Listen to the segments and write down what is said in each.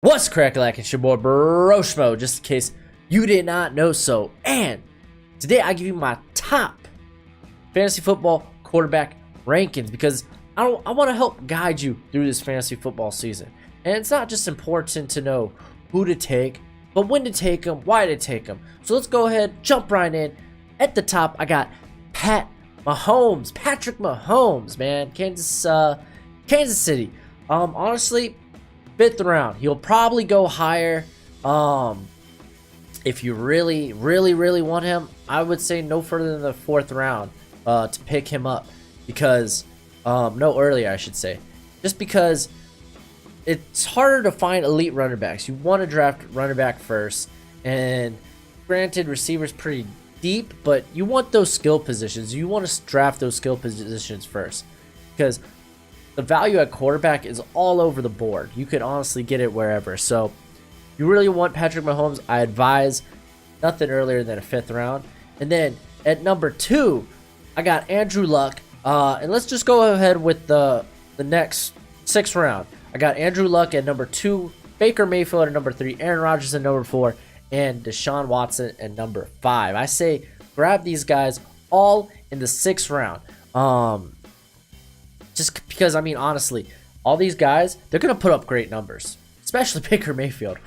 What's crack-a-lack? It's your boy Broshmo, just in case you did not know so. And today I give you my top fantasy football quarterback rankings because I want to help guide you through this fantasy football season. And it's not just important to know who to take, but when to take them, why to take them. So let's go ahead, jump right in. At the top, I got Patrick Mahomes, man, Kansas City. Honestly, 5th round. He'll probably go higher. If you really want him, I would say no further than the 4th round to pick him up, because no earlier, I should say, just because it's harder to find elite running backs. You want to draft running back first, and granted, receivers pretty deep, but you want those skill positions. You want to draft those skill positions first, because the value at quarterback is all over the board. You could honestly get it wherever. So you really want Patrick Mahomes, I advise nothing earlier than a 5th round. And then at number 2, I got Andrew Luck. And let's just go ahead with the next 6th round. I got Andrew Luck at number 2, Baker Mayfield at number 3, Aaron Rodgers at number 4, and Deshaun Watson at number 5. I say grab these guys all in the 6th round. Just because, I mean, honestly, all these guys, they're going to put up great numbers, especially Baker Mayfield.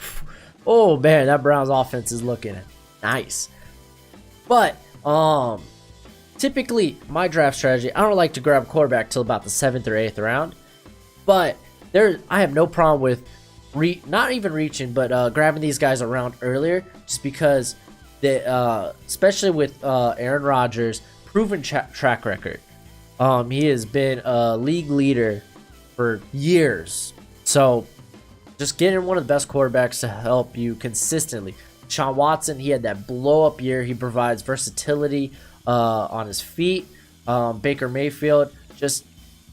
Oh, man, that Browns offense is looking nice. But typically, my draft strategy, I don't like to grab quarterback till about the 7th or 8th round. But I have no problem with not even reaching, but grabbing these guys around earlier, just because they, especially with Aaron Rodgers' proven track record. He has been a league leader for years. So just getting one of the best quarterbacks to help you consistently. Deshaun Watson, he had that blow-up year. He provides versatility on his feet. Baker Mayfield, just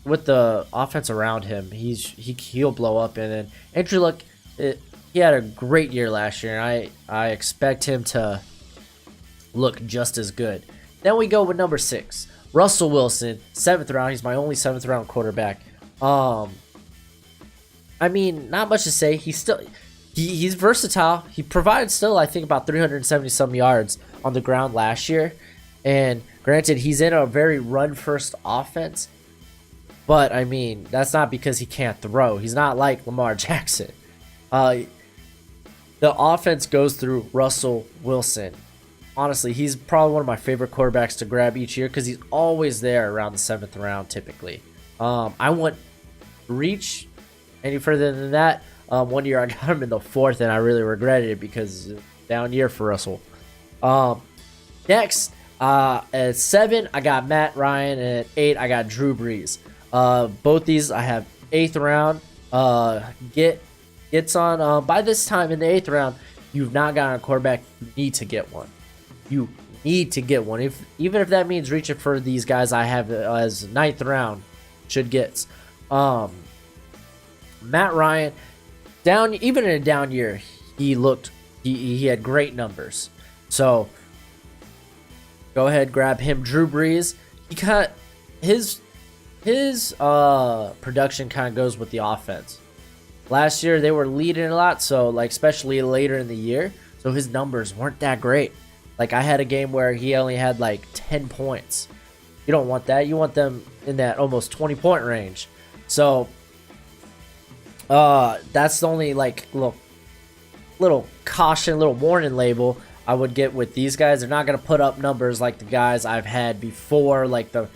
with the offense around him, he'll blow up. And then Andrew Luck, he had a great year last year, and I expect him to look just as good. Then we go with number 6. Russell Wilson, 7th round. He's my only 7th round quarterback. I mean, not much to say. He's versatile. He provided still, I think, about 370 some yards on the ground last year. And granted, he's in a very run-first offense. But, I mean, that's not because he can't throw. He's not like Lamar Jackson. The offense goes through Russell Wilson. Honestly, he's probably one of my favorite quarterbacks to grab each year because he's always there around the 7th round typically. I wouldn't reach any further than that. One year I got him in the 4th, and I really regretted it because down year for Russell. Next, at 7, I got Matt Ryan, and at 8, I got Drew Brees. Both these I have 8th round. Gets on by this time in the 8th round. You've not gotten a quarterback. You need to get one. You need to get one, even if that means reaching for these guys I have as 9th round should get. Matt Ryan, even in a down year, he had great numbers. So go ahead, grab him. Drew Brees, he got his production kind of goes with the offense. Last year they were leading a lot, so like especially later in the year, so his numbers weren't that great. Like, I had a game where he only had like 10 points. You don't want that. You want them in that almost 20-point range. So that's the only like little caution, little warning label I would get with these guys. They're not going to put up numbers like the guys I've had before, like the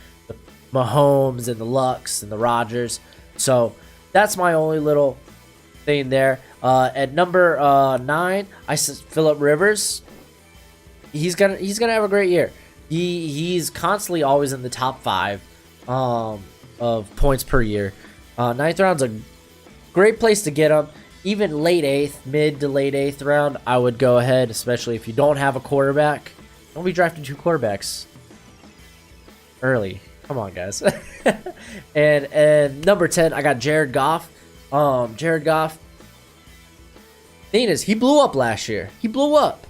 Mahomes and the Lucks and the Rodgers. So that's my only little thing there. At number 9, I said Phillip Rivers. He's gonna have a great year. He's constantly always in the top 5 of points per year. 9th round's a great place to get him. Even late 8th, mid to late 8th round, I would go ahead, especially if you don't have a quarterback. Don't be drafting 2 quarterbacks early. Come on, guys. and number 10, I got Jared Goff. Jared Goff. Thing is, he blew up last year. He blew up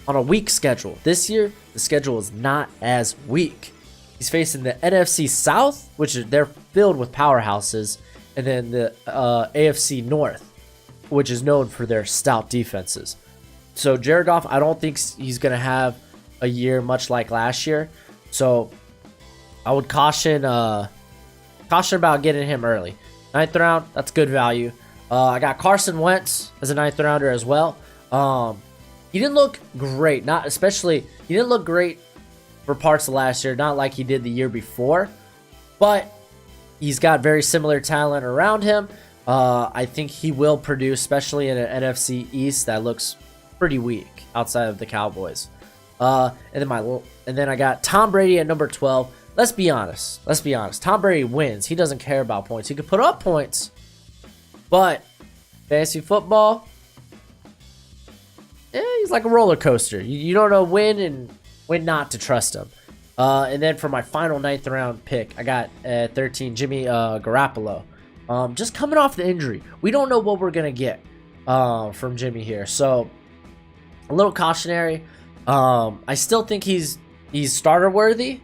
on a weak schedule. This year, the schedule is not as weak. He's facing the NFC South, which they're filled with powerhouses, and then the AFC North. which is known for their stout defenses. So Jared Goff, I don't think he's going to have a year much like last year. So I would caution about getting him early. 9th round, that's good value. I got Carson Wentz as a 9th rounder as well. He didn't look great, he didn't look great for parts of last year, not like he did the year before, but he's got very similar talent around him. I think he will produce, especially in an NFC East that looks pretty weak outside of the Cowboys. And then I got Tom Brady at number 12. Let's be honest. Tom Brady wins. He doesn't care about points. He could put up points, but fantasy football, he's like a roller coaster. You don't know when and when not to trust him. And then for my final 9th round pick, I got 13 Jimmy Garoppolo. Just coming off the injury, we don't know what we're gonna get from Jimmy here, so a little cautionary. I still think he's starter worthy.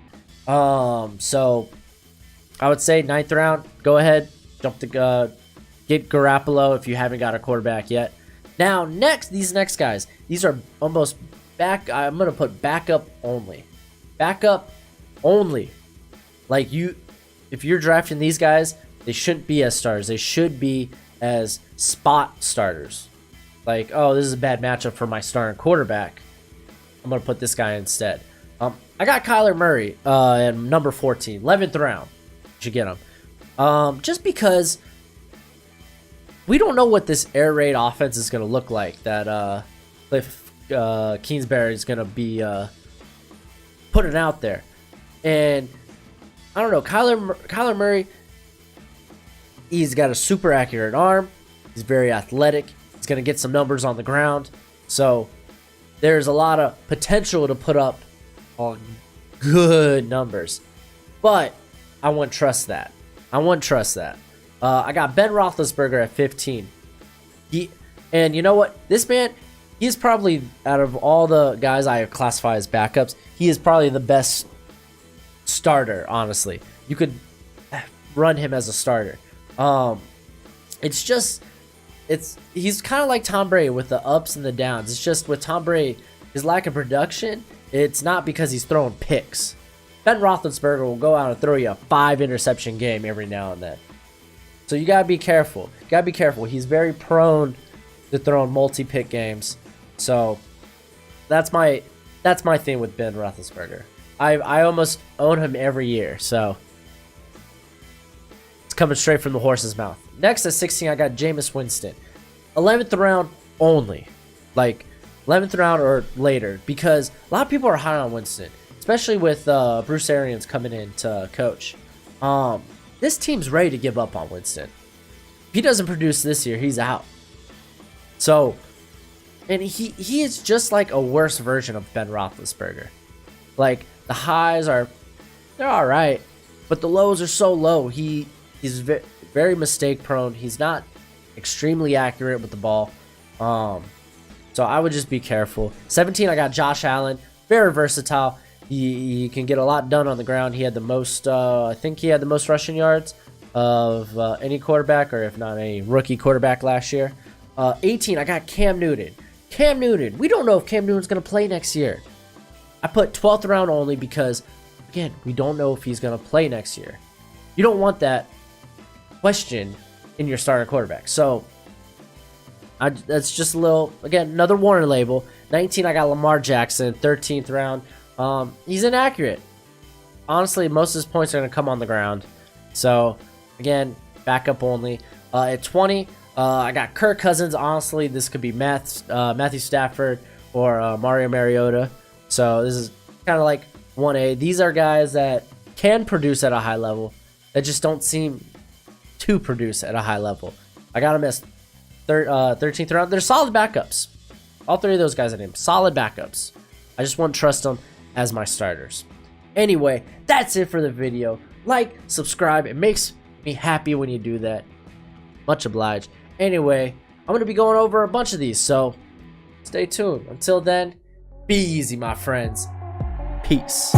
So I would say 9th round, go ahead, get Garoppolo if you haven't got a quarterback yet. Now, these next guys, these are almost I'm going to put backup only. Backup only. Like, if you're drafting these guys, they shouldn't be as starters. They should be as spot starters. Like, oh, this is a bad matchup for my starting quarterback, I'm going to put this guy instead. I got Kyler Murray at number 14, 11th round. You should get him. Just because we don't know what this air raid offense is going to look like that Cliff Kingsbury is going to be putting out there. And I don't know, Kyler Murray, he's got a super accurate arm. He's very athletic. He's going to get some numbers on the ground. So there's a lot of potential to put up on good numbers. But I wouldn't trust that. I got Ben Roethlisberger at 15. And you know what? This man, he's probably, out of all the guys I classify as backups, he is probably the best starter, honestly. You could run him as a starter. He's kind of like Tom Brady with the ups and the downs. It's just with Tom Brady, his lack of production, it's not because he's throwing picks. Ben Roethlisberger will go out and throw you a 5-interception game every now and then. So you gotta be careful. He's very prone to throwing multi-pick games. So that's my thing with Ben Roethlisberger. I almost own him every year. So it's coming straight from the horse's mouth. Next at 16, I got Jameis Winston. 11th round only. Like 11th round or later. Because a lot of people are high on Winston. Especially with Bruce Arians coming in to coach. This team's ready to give up on Winston. If he doesn't produce this year, he's out. So, and he is just like a worse version of Ben Roethlisberger. Like, the highs they're alright. But the lows are so low. He's very mistake prone. He's not extremely accurate with the ball. So I would just be careful. 17, I got Josh Allen. Very versatile. He can get a lot done on the ground. He had the most, I think he had the most rushing yards of any quarterback, or if not a rookie quarterback last year. 18, I got Cam Newton. We don't know if Cam Newton's going to play next year. I put 12th round only because, again, we don't know if he's going to play next year. You don't want that question in your starting quarterback. So that's just a little, again, another warning label. 19, I got Lamar Jackson, 13th round. He's inaccurate. Honestly, most of his points are going to come on the ground. So, again, backup only. At 20, I got Kirk Cousins. Honestly, this could be Matthew Stafford or Mario Mariota. So, this is kind of like 1A. These are guys that can produce at a high level that just don't seem to produce at a high level. I got them as 13th round. They're solid backups. All three of those guys I named, solid backups. I just won't trust them as my starters. Anyway, that's it for the video. Like, subscribe. It makes me happy when you do that. Much obliged. Anyway, I'm going to be going over a bunch of these, so stay tuned. Until then, be easy, my friends. Peace.